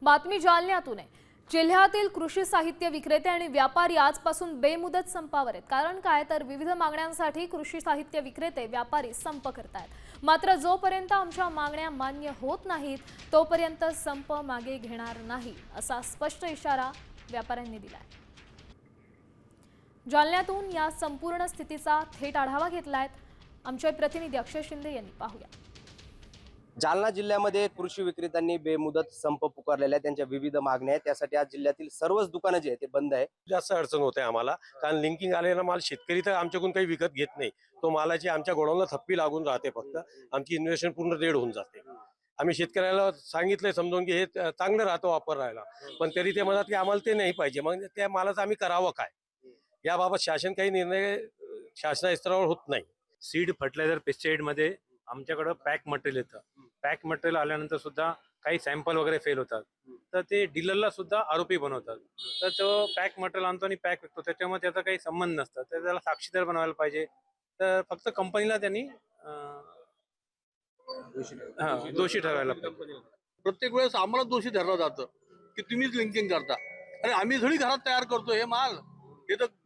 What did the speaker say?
बातमी जालन्यातून आहे। जिल्ह्यातील कृषी साहित्य विक्रेते आणि व्यापारी आजपासून बेमुदत संपावर आहेत। कारण काय तर विविध मागण्यांसाठी कृषी साहित्य विक्रेते व्यापारी संप करतायत। मात्र जोपर्यंत आमच्या मागण्या मान्य होत नाहीत तोपर्यंत संप मागे घेणार नाही असा स्पष्ट इशारा व्यापाऱ्यांनी दिलाय। जालन्यातून या संपूर्ण स्थितीचा थेट आढावा घेतलाय आमचे प्रतिनिधी अक्षय शिंदे यांनी। पाहूया। जालना जिल्ह्यामध्ये कृषी विक्रेत्यांनी बेमुदत संप पुकारलेला आहे। त्यांच्या विविध मागण्या आहेत, त्यासाठी आज जिल्ह्यातील सर्वच दुकानं जे आहेत ते बंद आहे। जास्त अडचण होते आम्हाला, कारण लिंकिंग आलेला माल शेतकरी तर आमच्याकडून काही विकत घेत नाही। तो मालाची आमच्या गोडाऊनला थप्पी लागून राहते, फक्त आमची इन्व्हेस्टमेंट पूर्ण डेड होऊन जाते। आम्ही शेतकऱ्याला सांगितलंय समजून की हे चांगलं राहतं वापरायला, पण तरी ते म्हणतात की आम्हाला ते नाही पाहिजे। मग त्या मालाचं आम्ही करावं काय? याबाबत शासन काही निर्णय शासना स्तरावर होत नाही। सीड फर्टिलायझर पेस्टिसाइड मध्ये आमच्याकडे पॅक मटेरियल येतं। पॅक मटेरियल आल्यानंतर सुद्धा काही सॅम्पल वगैरे फेल होतात, तर ते डीलरला सुद्धा आरोपी बनवतात। तर तो पॅक मटेरियल आणतो आणि पॅक विकतो, त्याच्यामुळे त्याचा काही संबंध नसतं। तर त्याला साक्षीदार बनवायला पाहिजे। तर फक्त कंपनीला त्यांनी दोषी ठरवायला पाहिजे। प्रत्येक वेळेस आम्हाला दोषी धरलं जातं की तुम्हीच लिंकिंग करता। अरे आम्ही थोडी घरात तयार करतो हे माल, हे तर